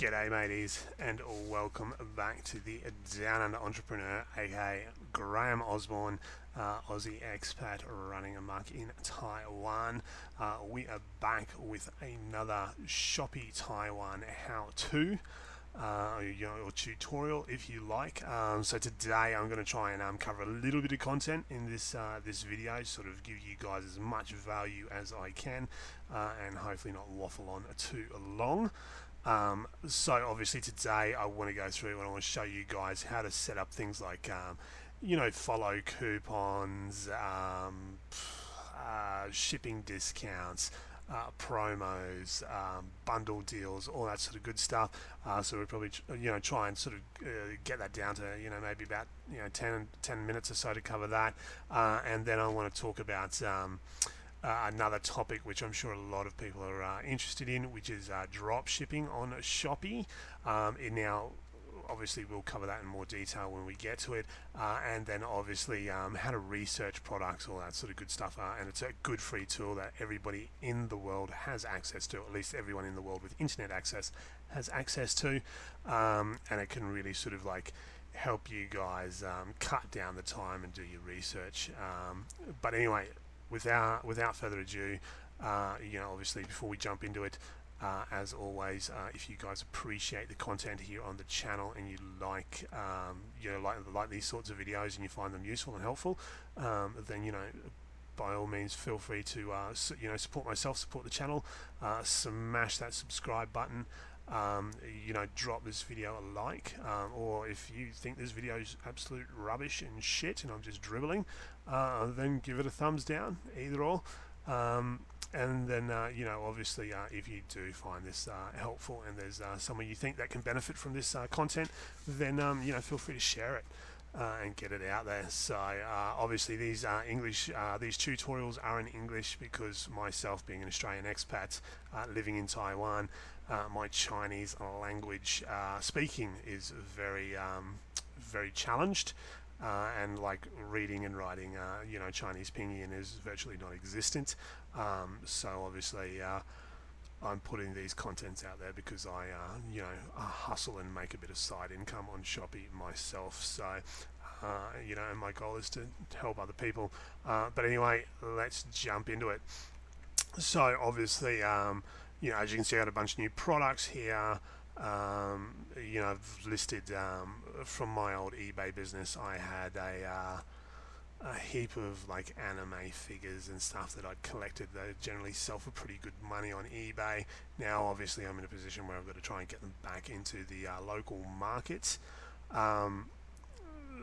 G'day mateys, and welcome back to the Down Under Entrepreneur, aka Graham Osborne, Aussie expat running amok in Taiwan. We are back with another Shopee Taiwan how-to. Or tutorial if you like. So today I'm going to try and cover a little bit of content in this video, sort of give you guys as much value as I can, and hopefully not waffle on too long. So obviously today I want to go through and I want to show you guys how to set up things like follow coupons, shipping discounts, promos, bundle deals, all that sort of good stuff. So we'll probably try and sort of get that down to maybe about 10 minutes or so to cover that, and then I want to talk about another topic which I'm sure a lot of people are interested in, which is drop shipping on Shopee. Now obviously we'll cover that in more detail when we get to it, and then obviously how to research products, all that sort of good stuff, and it's a good free tool that everybody in the world has access to, at least everyone in the world with internet access has access to, and it can really sort of like help you guys cut down the time and do your research. But anyway, without further ado, obviously before we jump into it, as always, if you guys appreciate the content here on the channel and you like these sorts of videos and you find them useful and helpful, then by all means feel free to support myself, support the channel, smash that subscribe button, drop this video a like, or if you think this video is absolute rubbish and shit and I'm just dribbling, then give it a thumbs down, either or. And then obviously if you do find this helpful and there's someone you think that can benefit from this content, then feel free to share it and get it out there. So obviously these these tutorials are in English because myself being an Australian expat living in Taiwan, my Chinese language speaking is very challenged, and like reading and writing Chinese pinyin is virtually non-existent. So obviously I'm putting these contents out there because I hustle and make a bit of side income on Shopee myself. So and my goal is to help other people. But anyway, let's jump into it. So obviously as you can see, I got a bunch of new products here. I've listed from my old eBay business. I had a heap of like anime figures and stuff that I'd collected that generally sell for pretty good money on eBay. Now obviously I'm in a position where I've got to try and get them back into the local market.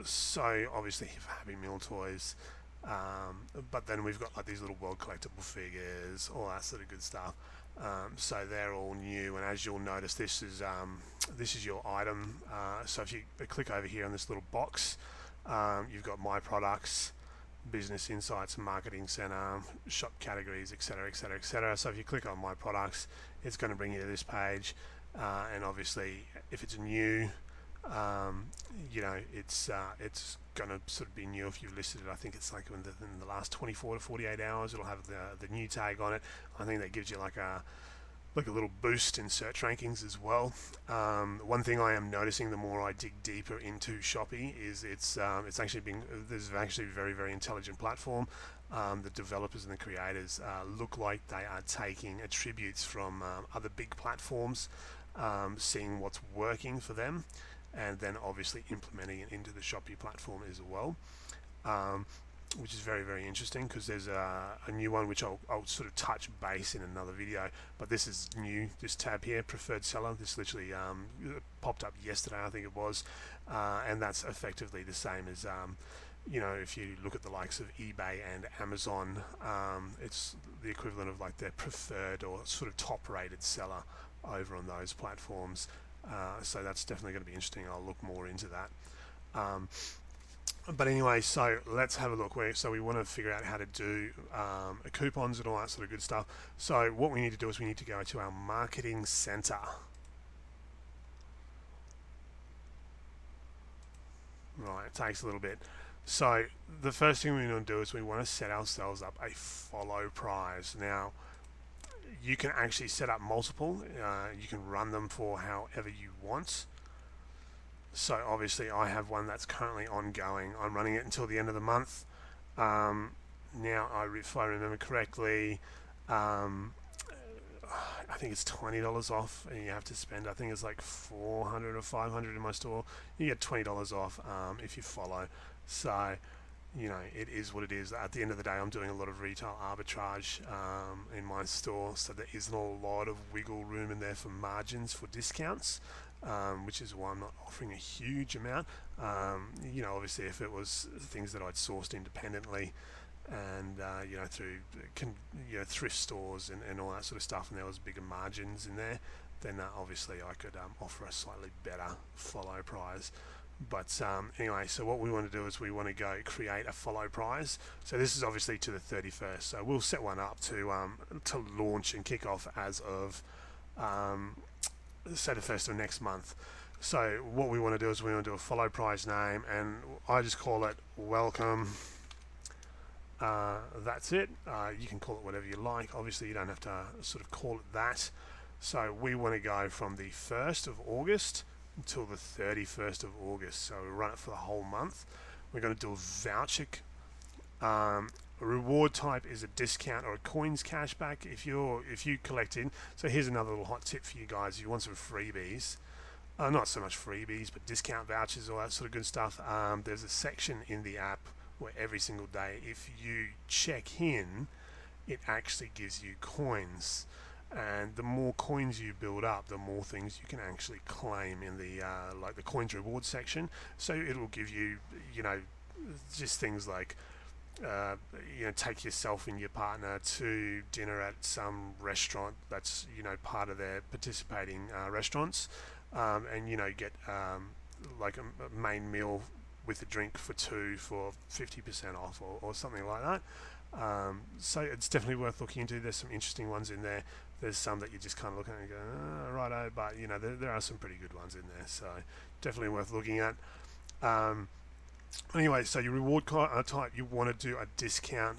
So obviously Happy Meal toys, but then we've got like these little world collectible figures, all that sort of good stuff. So they're all new, and as you'll notice, this is your item. So if you click over here on this little box, you've got my products, business insights, marketing center, shop categories, etc, etc, etc. So if you click on my products, it's going to bring you to this page, and obviously if it's new, it's going to sort of be new if you've listed it. I think it's like in the last 24 to 48 hours it'll have the new tag on it. I think that gives you like a little boost in search rankings as well. One thing I am noticing the more I dig deeper into Shopee is it's actually there's actually a very, very intelligent platform. The developers and the creators look like they are taking attributes from other big platforms, seeing what's working for them, and then obviously implementing it into the Shopee platform as well, which is very, very interesting because there's a new one which I'll sort of touch base in another video, but this is new, this tab here, preferred seller. This literally popped up yesterday, I think it was, and that's effectively the same as if you look at the likes of eBay and Amazon, it's the equivalent of like their preferred or sort of top rated seller over on those platforms. So that's definitely going to be interesting. I'll look more into that. But anyway, so let's have a look. So we want to figure out how to do coupons and all that sort of good stuff. So what we need to do is we need to go to our marketing center. Right, it takes a little bit. So the first thing we want to do is we want to set ourselves up a follow price. Now, you can actually set up multiple. You can run them for however you want. So obviously I have one that's currently ongoing. I'm running it until the end of the month. Now, if I remember correctly, I think it's $20 off, and you have to spend, I think it's like 400 or 500 in my store. You get $20 off if you follow. So, it is what it is. At the end of the day, I'm doing a lot of retail arbitrage in my store, so there isn't a lot of wiggle room in there for margins for discounts, which is why I'm not offering a huge amount. Obviously, if it was things that I'd sourced independently, and through thrift stores and all that sort of stuff, and there was bigger margins in there, then obviously I could offer a slightly better follow price. But anyway, so what we want to do is we want to go create a follow price. So this is obviously to the 31st. So we'll set one up to launch and kick off as of say the 1st of next month. So what we want to do is we want to do a follow price name, and I just call it welcome. That's it. You can call it whatever you like. Obviously, you don't have to sort of call it that. So we want to go from the 1st of August until the 31st of August. So we run it for the whole month. We're going to do a voucher. Reward type is a discount or a coins cashback. If you collect in. So here's another little hot tip for you guys. If you want some freebies. Not so much freebies, but discount vouchers, all that sort of good stuff. There's a section in the app where every single day, if you check in, it actually gives you coins, and the more coins you build up, the more things you can actually claim in the like the coins reward section. So it will give you, just things like take yourself and your partner to dinner at some restaurant that's part of their participating restaurants, and get like a main meal with a drink for two for 50% off or something like that. So it's definitely worth looking into. There's some interesting ones in there. There's some that you just kind of look at and go, righto, but there are some pretty good ones in there, so definitely worth looking at. Anyway, so your reward type, you want to do a discount,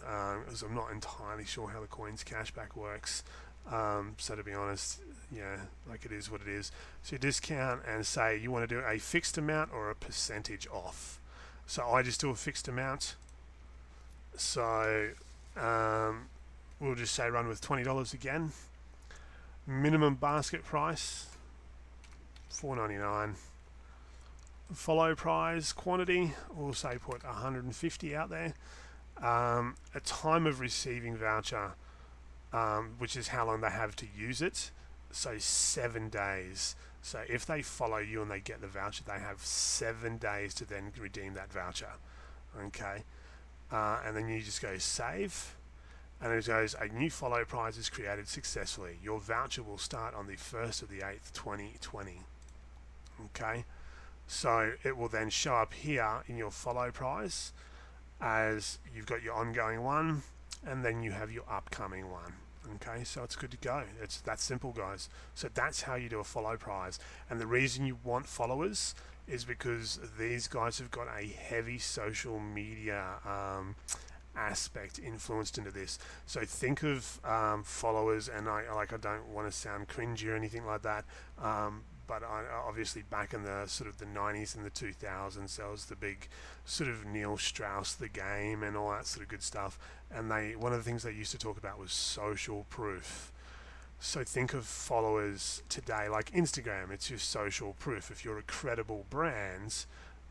as I'm not entirely sure how the coins cashback works. So to be honest, like it is what it is. So you discount and say you want to do a fixed amount or a percentage off. So I just do a fixed amount. So we'll just say run with $20 again. Minimum basket price $4.99. Follow price quantity, we'll say put 150 out there. A time of receiving voucher, which is how long they have to use it. So 7 days. So if they follow you and they get the voucher, they have 7 days to then redeem that voucher. Okay, and then you just go save, and it goes, a new follow prize is created successfully. Your voucher will start on the 1st of the 8th, 2020. Okay, so it will then show up here in your follow prize as you've got your ongoing one, and then you have your upcoming one. Okay, so it's good to go. It's that simple, guys. So that's how you do a follow prize. And the reason you want followers is because these guys have got a heavy social media aspect influenced into this. So think of followers, and I don't want to sound cringy or anything like that, but obviously back in the sort of the 90s and the 2000s, there was the big sort of Neil Strauss, The Game, and all that sort of good stuff. And one of the things they used to talk about was social proof. So think of followers today like Instagram. It's your social proof. If you're a credible brand,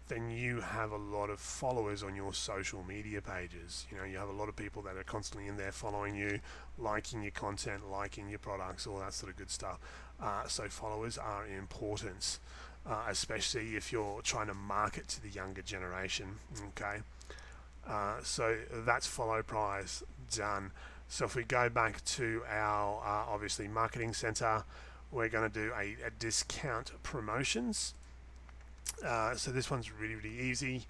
then you have a lot of followers on your social media pages. You have a lot of people that are constantly in there following you, liking your content, liking your products, all that sort of good stuff. So followers are important, especially if you're trying to market to the younger generation. Okay, so that's follow prize done. So if we go back to our obviously marketing center, we're going to do a discount promotions. So this one's really, really easy.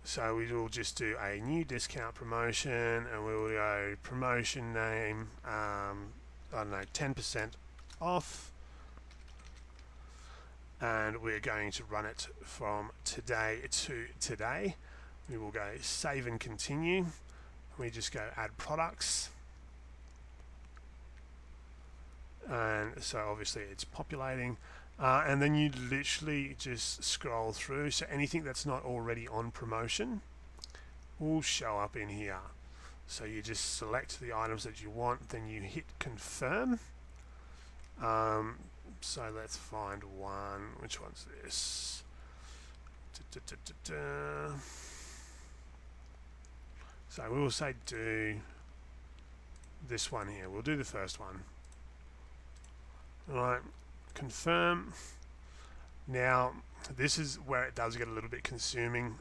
So we will just do a new discount promotion, and we will go promotion name, 10% off, and we're going to run it from today to today. We will go save and continue. We just go add products. and so obviously it's populating. And then you literally just scroll through, so anything that's not already on promotion will show up in here. So you just select the items that you want, then you hit confirm. So let's find one. Which one's this? So we will say do this one here. We'll do the first one. Alright, confirm. Now this is where it does get a little bit confusing.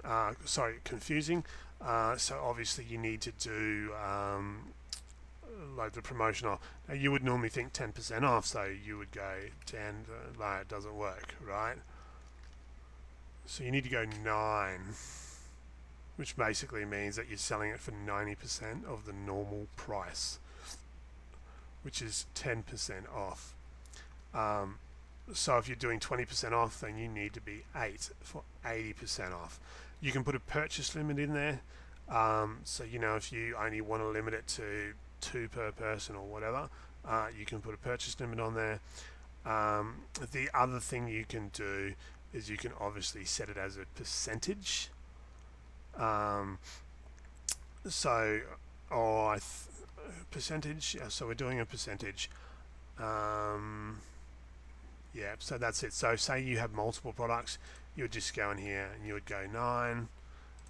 So obviously you need to do like the promotion off. Now you would normally think 10% off, so you would go 10. No, it doesn't work, right? So you need to go 9, which basically means that you're selling it for 90% of the normal price, which is 10% off. So if you're doing 20% off, then you need to be 8 for 80% off. You can put a purchase limit in there. So you know, if you only want to limit it to 2 per person or whatever, you can put a purchase limit on there. The other thing you can do is you can obviously set it as a percentage. Percentage. So we're doing a percentage. Yeah, so that's it. So say you have multiple products, you would just go in here and you would go 9,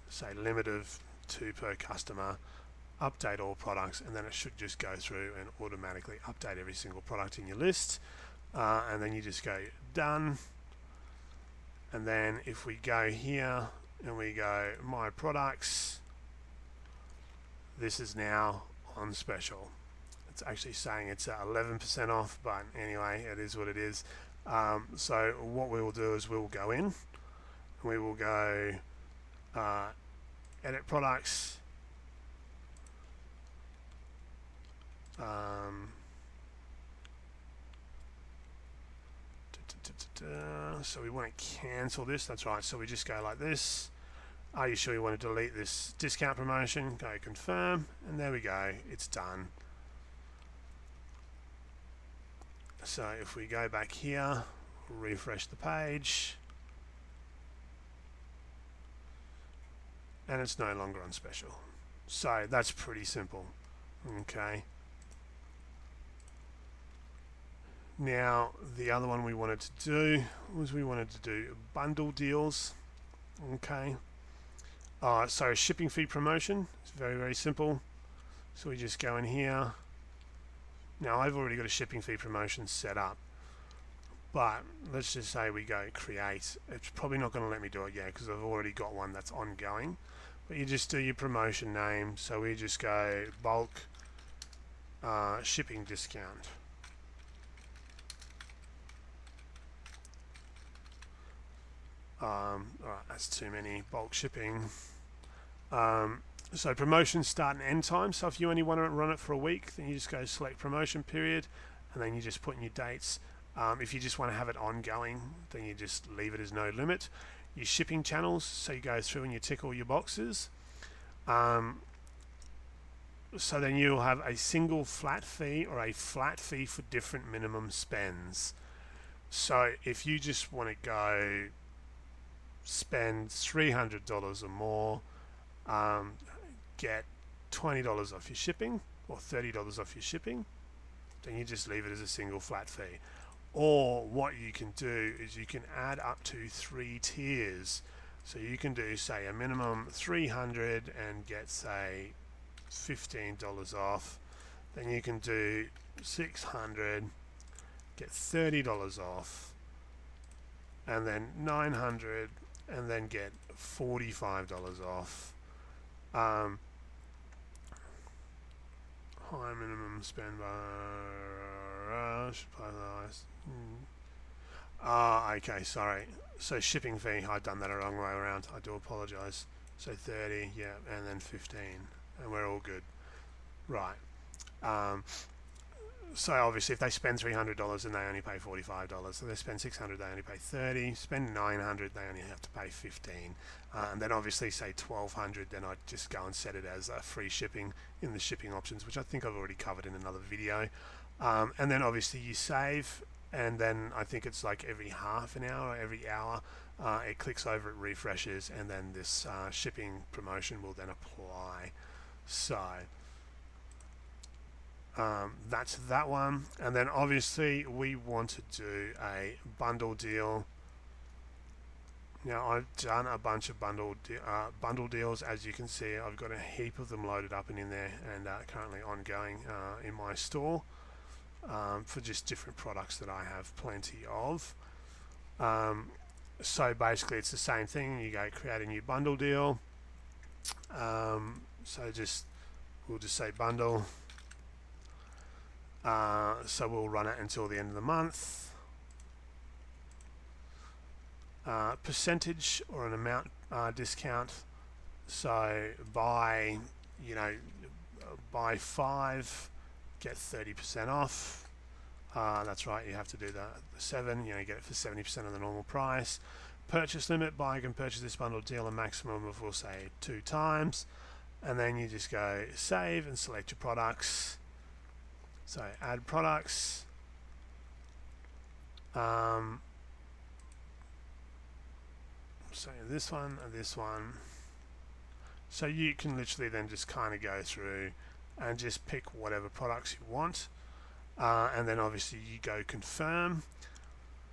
say limit of 2 per customer, update all products, and then it should just go through and automatically update every single product in your list. And then you just go done. And then if we go here and we go my products, this is now on special. It's actually saying it's at 11% off, but anyway, it is what it is. So what we will do is we'll go in, and we will go edit products, so we want to cancel this. That's right, so we just go like this. Are you sure you want to delete this discount promotion? Go confirm, and there we go, it's done. So if we go back here, refresh the page, and it's no longer on special. So that's pretty simple. Okay. Now the other one we wanted to do was we wanted to do bundle deals. Okay. So shipping fee promotion. It's very, very simple. So we just go in here. Now I've already got a shipping fee promotion set up, but let's just say we go create. It's probably not going to let me do it yet because I've already got one that's ongoing. But you just do your promotion name. So we just go bulk shipping discount. Alright, that's too many. Bulk shipping. So promotion start and end time. So if you only want to run it for a week, then you just go select promotion period, and then you just put in your dates. If you just want to have it ongoing, then you just leave it as no limit. Your shipping channels, so you go through and you tick all your boxes. So then you'll have a single flat fee or a flat fee for different minimum spends. So if you just want to go spend $300 or more, get $20 off your shipping or $30 off your shipping, then you just leave it as a single flat fee. Or what you can do is you can add up to 3 tiers. So you can do, say, a minimum $300 and get, say, $15 off. Then you can do $600, get $30 off, and then $900, and then get $45 off. High minimum spend by okay, sorry. So shipping fee, I've done that a wrong way around. I do apologize. So 30, yeah, and then 15, and we're all good. Right. So obviously if they spend $300 and they only pay $45, so they spend $600, they only pay $30, spend $900, they only have to pay $15, and then obviously say $1,200, then I'd just go and set it as free shipping in the shipping options, which I think I've already covered in another video. And then obviously you save, and then I think it's like every half an hour or every hour, it clicks over, it refreshes, and then this shipping promotion will then apply. So that's that one. And then obviously we want to do a bundle deal. Now I've done a bunch of bundle deals. As you can see, I've got a heap of them loaded up and in there, and currently ongoing in my store for just different products that I have plenty of. So basically, it's the same thing. You go create a new bundle deal. So we'll just say bundle. So we'll run it until the end of the month. Percentage or an amount discount. So buy 5, get 30% off. That's right, you have to do the 7. You get it for 70% of the normal price. Purchase limit: buyer can purchase this bundle deal a maximum of, we'll say, 2 times. And then you just go save and select your products. So add products. So this one and this one. So you can literally then just kind of go through and just pick whatever products you want. And then obviously you go confirm.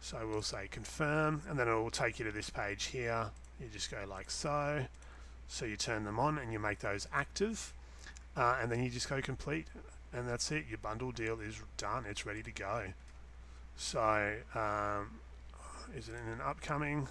So we'll say confirm, and then it will take you to this page here. You just go like so. So you turn them on and you make those active. And then you just go complete. And that's it. Your bundle deal is done. It's ready to go. So is it in an upcoming?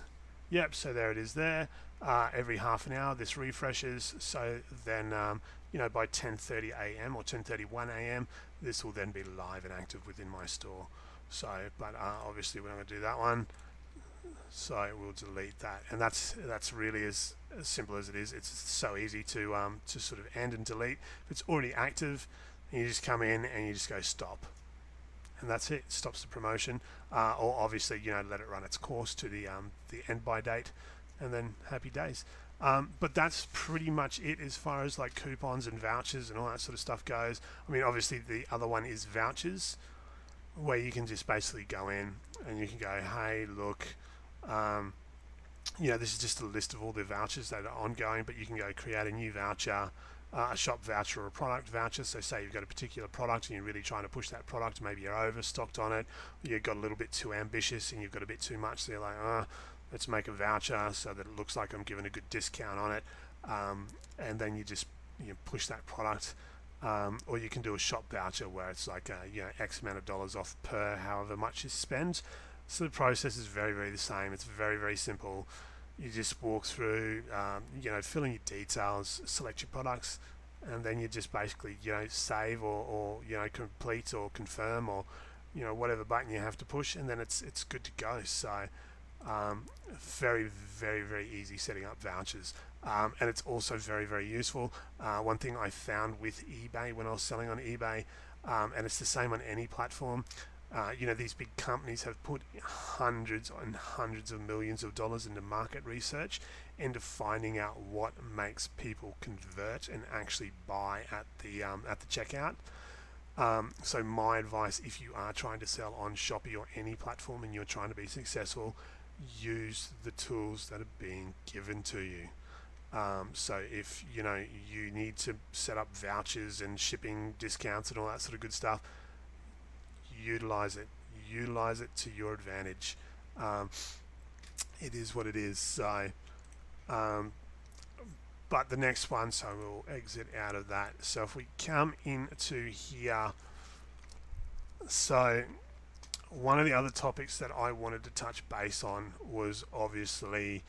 Yep, so there it is there. Every half an hour this refreshes, so then by 10:30 a.m. or 10:31 a.m. this will then be live and active within my store. So but obviously we're not going to do that one, so we'll delete that. And that's really as simple as it is. It's so easy to sort of end and delete. If it's already active, you just come in and you just go stop, and that's it. It stops the promotion, or obviously let it run its course to the end by date, and then happy days. But that's pretty much it as far as like coupons and vouchers and all that sort of stuff goes. I mean, obviously the other one is vouchers, where you can just basically go in and you can go, hey, look, this is just a list of all the vouchers that are ongoing, but you can go create a new voucher, a shop voucher or a product voucher. So say you've got a particular product and you're really trying to push that product, maybe you're overstocked on it, you've got a little bit too ambitious and you've got a bit too much, so you're like, let's make a voucher so that it looks like I'm giving a good discount on it, and then you just push that product. Or you can do a shop voucher where it's like X amount of dollars off per however much you spend. So the process is very, very the same. It's very, very simple. You just walk through, fill in your details, select your products, and then you just basically save or complete or confirm or whatever button you have to push, and then it's good to go. So very, very, very easy setting up vouchers. And it's also very, very useful. One thing I found with eBay when I was selling on eBay, and it's the same on any platform, these big companies have put hundreds and hundreds of millions of dollars into market research, into finding out what makes people convert and actually buy at the checkout. So my advice, if you are trying to sell on Shopee or any platform and you're trying to be successful, use the tools that are being given to you. So if you need to set up vouchers and shipping discounts and all that sort of good stuff, utilize it to your advantage. It is what it is. So but the next one, so we'll exit out of that. So if we come into here, so one of the other topics that I wanted to touch base on was obviously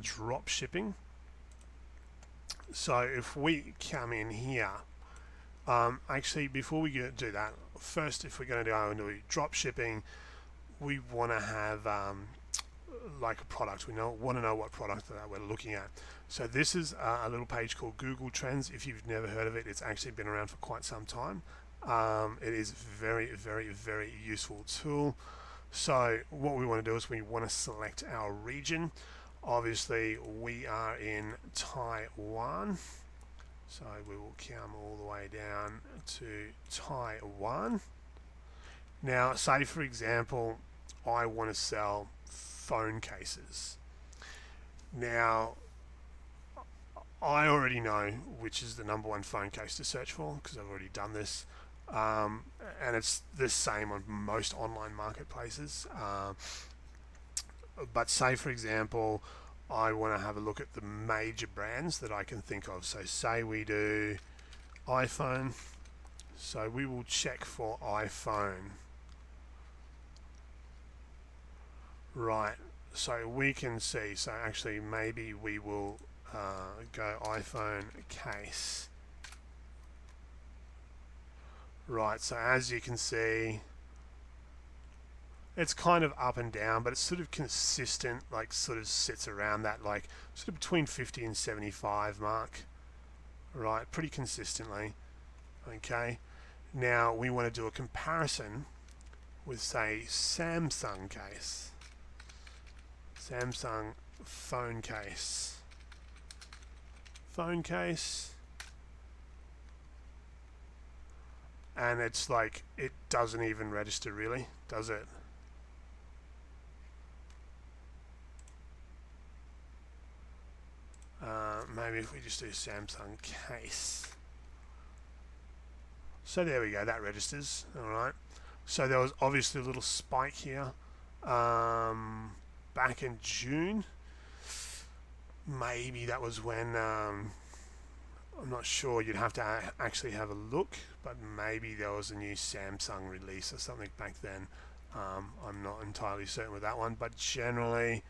drop shipping. So if we come in here, actually before we do that, first if we're going to go into drop shipping, we want to have like a product. We want to know what product that we're looking at. So this is a little page called Google Trends. If you've never heard of it, it's actually been around for quite some time. It is very, very, very useful tool. So what we want to do is we want to select our region. Obviously we are in Taiwan, so we will come all the way down to Taiwan. Now, say for example, I want to sell phone cases. Now, I already know which is the number one phone case to search for because I've already done this. And it's the same on most online marketplaces. But say, for example, I want to have a look at the major brands that I can think of. So say we do iPhone. So we will check for iPhone. Right. So we can see. So actually maybe we will go iPhone case. Right. So as you can see, it's kind of up and down, but it's sort of consistent, like sort of sits around that like sort of between 50 and 75 mark. Right, pretty consistently. Okay, now we want to do a comparison with, say, Samsung case. Samsung phone case. Phone case. And it's like, it doesn't even register really, does it? Maybe if we just do Samsung case. So there we go, that registers. Alright. So there was obviously a little spike here back in June. Maybe that was when, I'm not sure, you'd have to actually have a look, but maybe there was a new Samsung release or something back then. I'm not entirely certain with that one, but generally,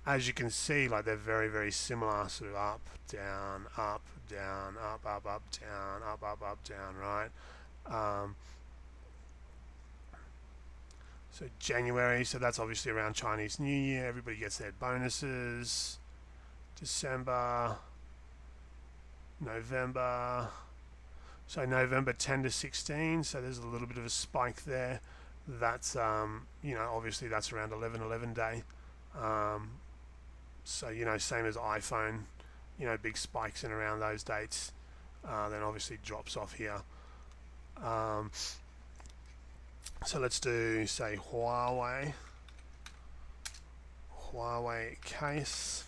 as you can see, like they're very, very similar, sort of up, down, up, down, up, down, up, down, right? So January, so that's obviously around Chinese New Year. Everybody gets their bonuses. December, November. So November 10 to 16, so there's a little bit of a spike there. That's, you know, obviously that's around 11 day. So, you know, same as iPhone, you know, big spikes in around those dates. Then obviously drops off here. So let's do, say, Huawei case.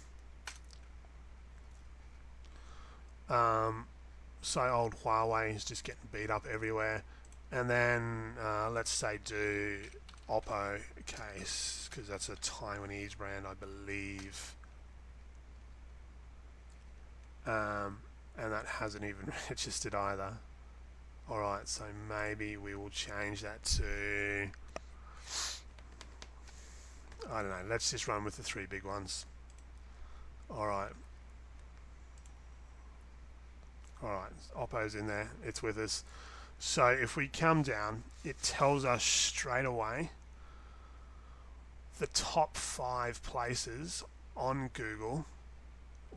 So old Huawei is just getting beat up everywhere. And then let's say do Oppo case, because that's a Taiwanese brand, I believe. And that hasn't even registered either. Alright, so maybe we will change that to, I don't know, let's just run with the three big ones. Alright. Alright, Oppo's in there, it's with us. So if we come down, it tells us straight away the top 5 places on Google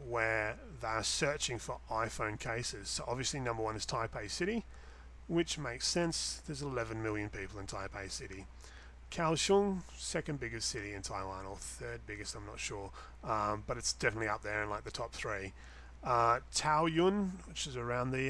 where they're searching for iPhone cases. So obviously number 1 is Taipei City, which makes sense. There's 11 million people in Taipei City. Kaohsiung, second biggest city in Taiwan, or third biggest, I'm not sure, but it's definitely up there in like the top 3. Taoyuan, which is around the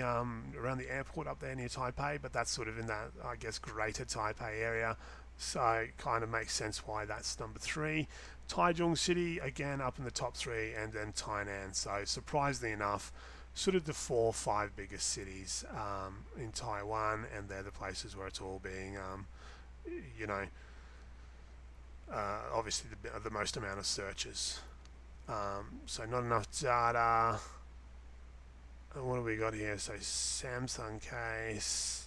airport up there near Taipei, but that's sort of in that, I guess, greater Taipei area, so it kind of makes sense why that's number 3. Taichung City, again, up in the top 3, and then Tainan. So surprisingly enough, sort of the 4 or 5 biggest cities in Taiwan, and they're the places where it's all being, you know, obviously the most amount of searches. So not enough data. And what have we got here? So Samsung case.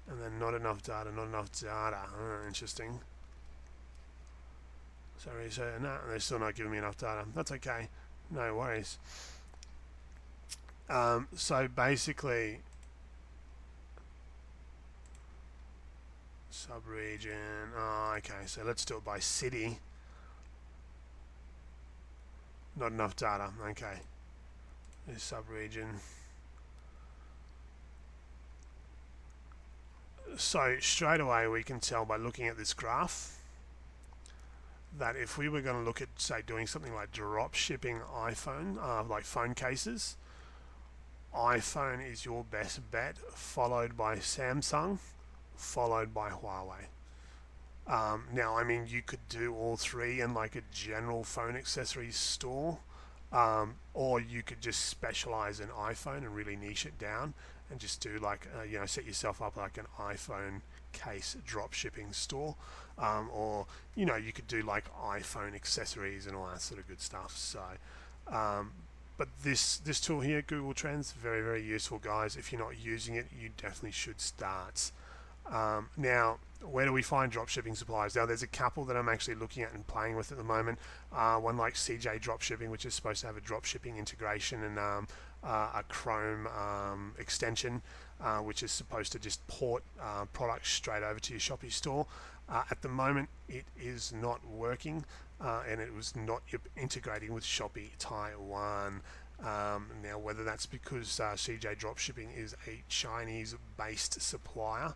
And then not enough data. Interesting. Sorry, so no, they're still not giving me enough data. That's okay. No worries. So basically, sub-region. Oh, okay, so let's do it by city. Not enough data. Okay. This sub-region. So straight away we can tell by looking at this graph that if we were going to look at, say, doing something like drop shipping iPhone, like phone cases, iPhone is your best bet, followed by Samsung, followed by Huawei. Now, I mean, you could do all three in like a general phone accessories store, or you could just specialize in iPhone and really niche it down and just do like, set yourself up like an iPhone case drop shipping store, or you could do like iPhone accessories and all that sort of good stuff. So, but this tool here, Google Trends, very very useful, guys. If you're not using it, you definitely should start. Now, where do we find dropshipping suppliers? Now, there's a couple that I'm actually looking at and playing with at the moment. One like CJ Dropshipping, which is supposed to have a dropshipping integration and a Chrome extension, which is supposed to just port products straight over to your Shopee store. At the moment, it is not working, and it was not integrating with Shopee Taiwan. Now, whether that's because CJ Dropshipping is a Chinese-based supplier,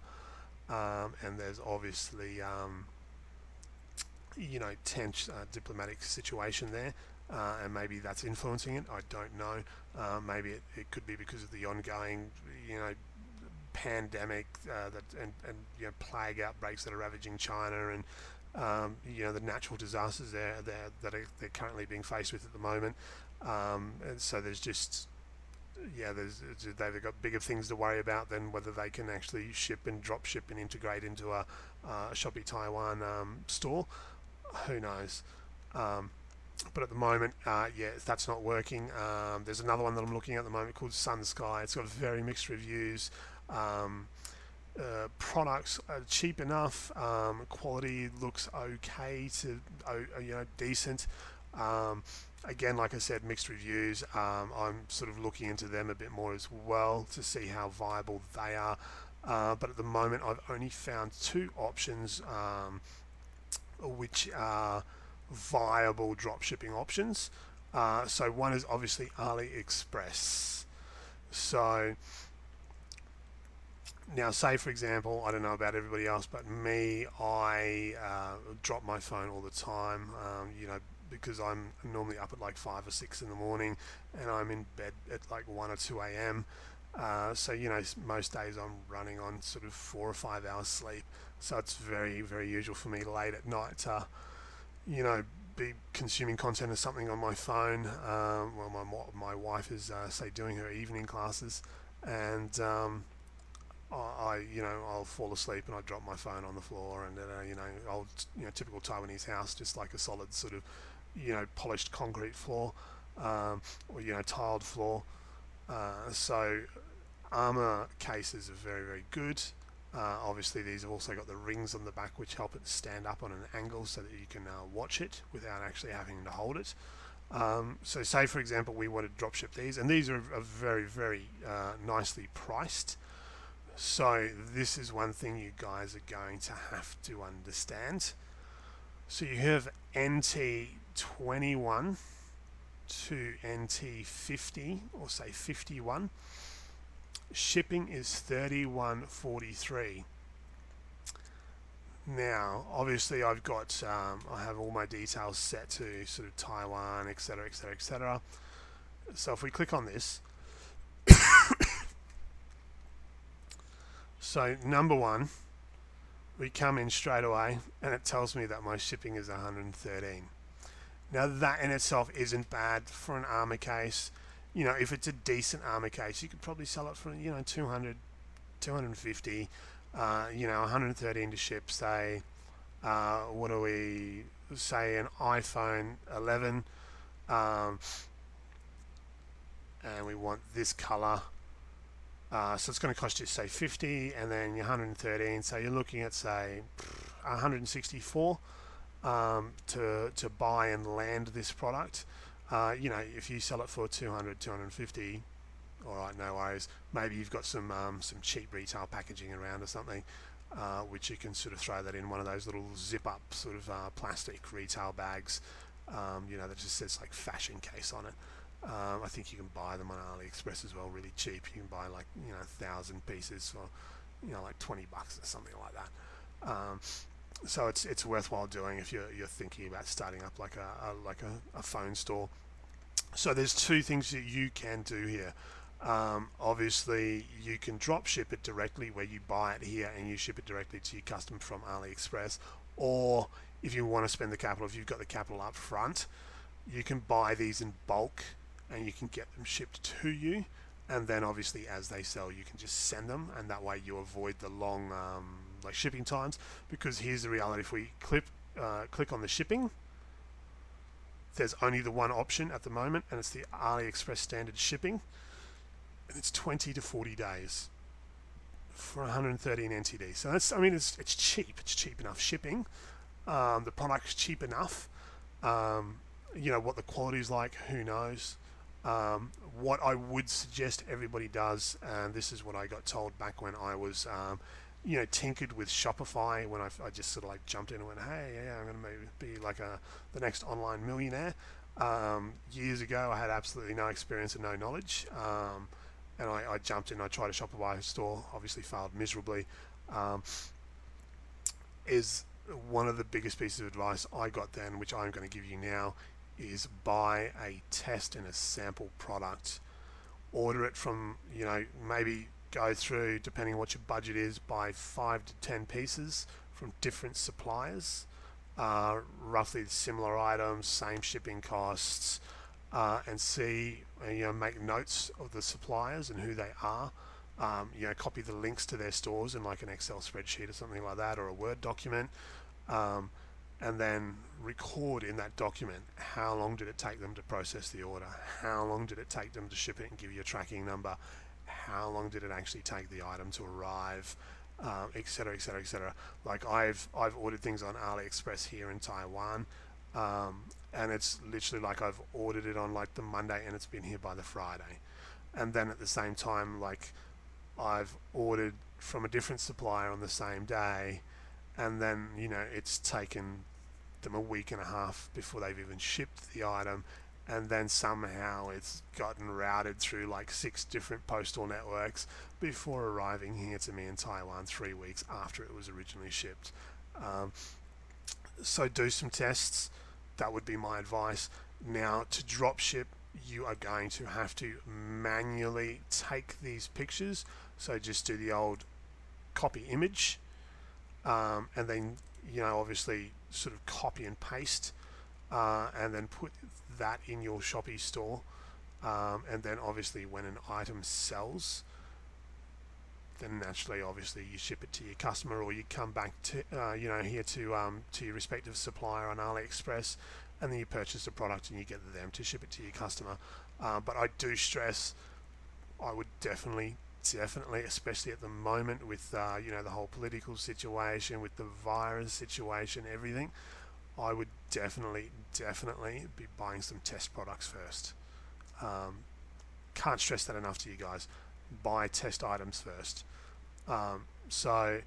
and there's obviously tense diplomatic situation there, and maybe that's influencing it. I don't know. Maybe it could be because of the ongoing pandemic and plague outbreaks that are ravaging China, and the natural disasters that they're currently being faced with at the moment. And so there's just they've got bigger things to worry about than whether they can actually ship and drop ship and integrate into a Shopee Taiwan store. Who knows? But at the moment, that's not working. There's another one that I'm looking at the moment called Sun Sky. It's got very mixed reviews. Products are cheap enough. Quality looks okay to decent. Again, like I said, mixed reviews. I'm sort of looking into them a bit more as well to see how viable they are. But at the moment, I've only found two options which are viable dropshipping options. So one is obviously AliExpress. So now, say for example, I don't know about everybody else, but me, I drop my phone all the time. Because I'm normally up at like 5 or 6 in the morning, and I'm in bed at like 1 or 2 a.m. So most days I'm running on sort of 4 or 5 hours sleep. So it's very very usual for me late at night to be consuming content or something on my phone. My wife is say doing her evening classes, and I'll fall asleep and I drop my phone on the floor, and typical Taiwanese house, just like a solid sort of polished concrete floor, or tiled floor. So armor cases are very very good. Obviously these have also got the rings on the back which help it stand up on an angle so that you can watch it without actually having to hold it. So say for example we want to dropship these, and these are very very nicely priced. So this is one thing you guys are going to have to understand. So you have NT21 to NT50, or say 51. Shipping is $31.43. Now, obviously, I've got I have all my details set to sort of Taiwan, etc., etc., etc. So if we click on this, so number one, we come in straight away, and it tells me that my shipping is 113. Now that in itself isn't bad for an armor case. If it's a decent armor case, you could probably sell it for 200, 250. 113 to ship. Say, what do we say? An iPhone 11, and we want this color. So it's going to cost you say 50, and then your 113. So you're looking at say 164 to buy and land this product. If you sell it for 200, 250, all right, no worries. Maybe you've got some cheap retail packaging around or something, which you can sort of throw that in one of those little zip-up sort of plastic retail bags, that just says like fashion case on it. I think you can buy them on AliExpress as well, really cheap. You can buy like 1,000 pieces for like $20 or something like that. So it's worthwhile doing if you're thinking about starting up like a phone store. So there's two things that you can do here. Obviously, you can drop ship it directly where you buy it here and you ship it directly to your customer from AliExpress. Or if you want to spend the capital, if you've got the capital up front, you can buy these in bulk and you can get them shipped to you. And then obviously as they sell, you can just send them, and that way you avoid the long like shipping times. Because here's the reality: if we click on the shipping, there's only the one option at the moment, and it's the AliExpress standard shipping, and it's 20 to 40 days for 113 NTD. So that's, I mean, it's cheap. It's cheap enough shipping. The product's cheap enough. What the quality is like, who knows? What I would suggest everybody does, and this is what I got told back when I was, tinkered with Shopify, when I just sort of like jumped in and went, hey, yeah, I'm going to maybe be like the next online millionaire. Years ago, I had absolutely no experience and no knowledge. And I jumped in, I tried a Shopify store, obviously failed miserably. Is one of the biggest pieces of advice I got then, which I'm going to give you now, is buy a test and a sample product. Order it from, maybe go through, depending on what your budget is, buy 5 to 10 pieces from different suppliers, roughly similar items, same shipping costs, and see, make notes of the suppliers and who they are. Copy the links to their stores in like an Excel spreadsheet or something like that, or a Word document, and then record in that document how long did it take them to process the order, how long did it take them to ship it and give you a tracking number, how long did it actually take the item to arrive, etc, etc, etc. Like I've ordered things on AliExpress here in Taiwan, and it's literally like I've ordered it on like the Monday and it's been here by the Friday. And then at the same time, like I've ordered from a different supplier on the same day, and then it's taken them a week and a half before they've even shipped the item, and then somehow it's gotten routed through like 6 different postal networks before arriving here to me in Taiwan 3 weeks after it was originally shipped. So do some tests. That would be my advice. Now, to drop ship, you are going to have to manually take these pictures. So just do the old copy image, and then obviously sort of copy and paste, and then put that in your Shopee store, and then obviously when an item sells, then naturally obviously you ship it to your customer, or you come back to here to your respective supplier on AliExpress, and then you purchase the product and you get them to ship it to your customer. But I do stress, I would definitely, especially at the moment with the whole political situation, with the virus situation, everything, I would definitely be buying some test products first. Can't stress that enough to you guys. Buy test items first. So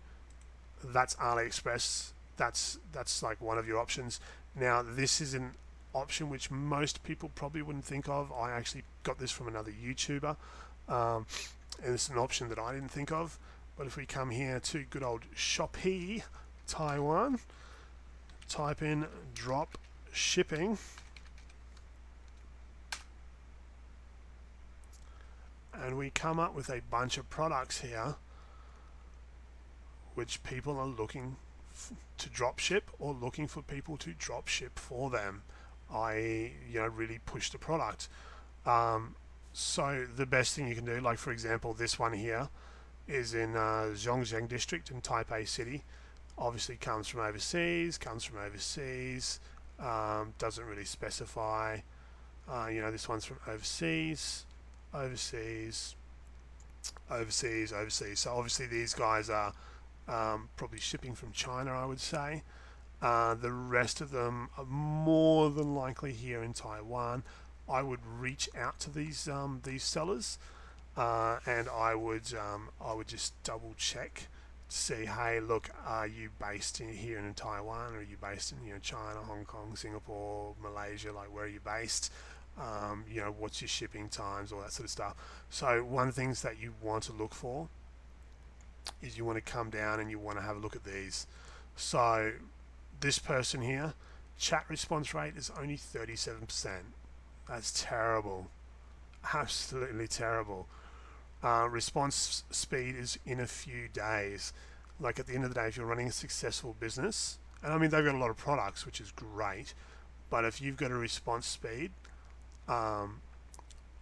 that's AliExpress. That's like one of your options. Now, this is an option which most people probably wouldn't think of. I actually got this from another YouTuber, and it's an option that I didn't think of. But if we come here to good old Shopee Taiwan, type in drop shipping, and we come up with a bunch of products here which people are looking to drop ship, or looking for people to drop ship for them. I really push the product. So the best thing you can do, like for example this one here is in Zhongzheng district in Taipei city. Obviously comes from overseas, doesn't really specify. This one's from overseas. So obviously these guys are probably shipping from China, I would say. The rest of them are more than likely here in Taiwan. I would reach out to these sellers, and I would just double check to see, hey, look, are you based here in Taiwan, or are you based in China, Hong Kong, Singapore, Malaysia? Like, where are you based? What's your shipping times, all that sort of stuff. So one of the things that you want to look for is you want to come down and you want to have a look at these. So this person here, chat response rate is only 37%. That's terrible, absolutely terrible. Response speed is in a few days. Like at the end of the day, if you're running a successful business, and I mean they've got a lot of products, which is great, but if you've got a response speed um,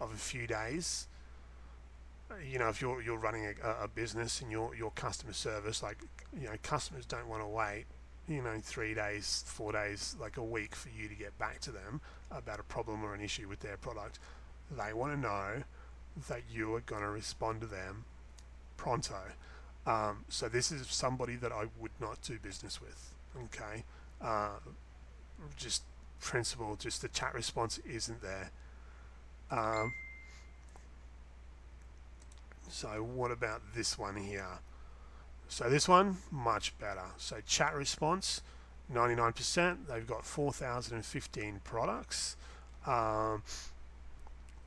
of a few days, if you're running a business and your customer service, like customers don't want to wait 3 days, 4 days, like a week for you to get back to them about a problem or an issue with their product. They want to know that you are going to respond to them pronto. So this is somebody that I would not do business with. Okay, just principle, just the chat response isn't there. Um, so what about this one here? So this one, much better. So chat response, 99%. They've got 4,015 products. Um,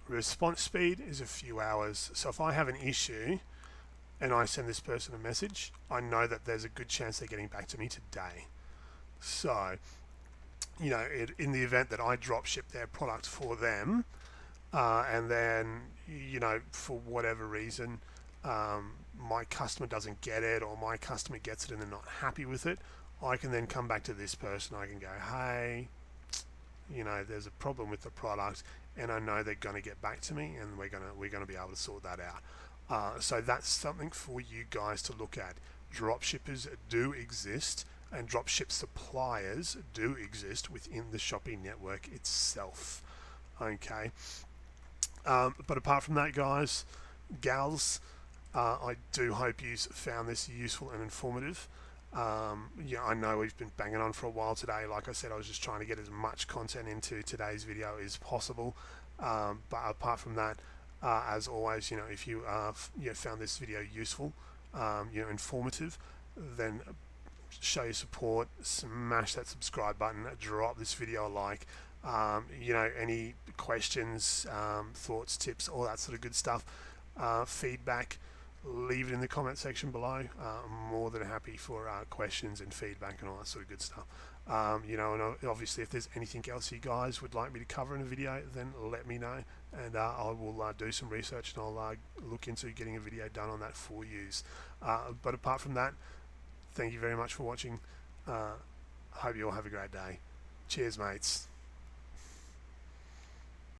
response speed is a few hours. So if I have an issue and I send this person a message, I know that there's a good chance they're getting back to me today. So, in the event that I drop ship their product for them, and then, for whatever reason, my customer doesn't get it, or my customer gets it and they're not happy with it, I can then come back to this person. I can go, hey, there's a problem with the product, and I know they're going to get back to me, and we're gonna be able to sort that out. So that's something for you guys to look at. Dropshippers do exist, and dropship suppliers do exist within the Shopee network itself. Okay. But apart from that, guys, gals, I do hope you found this useful and informative. I know we've been banging on for a while today. Like I said, I was just trying to get as much content into today's video as possible. But apart from that, as always, if you found this video useful, informative, then show your support, smash that subscribe button, drop this video a like. Any questions, thoughts, tips, all that sort of good stuff, feedback, leave it in the comment section below. I'm more than happy for questions and feedback and all that sort of good stuff. And obviously if there's anything else you guys would like me to cover in a video, then let me know, and I will do some research, and I'll look into getting a video done on that for you. But apart from that, thank you very much for watching. Hope you all have a great day. Cheers, mates.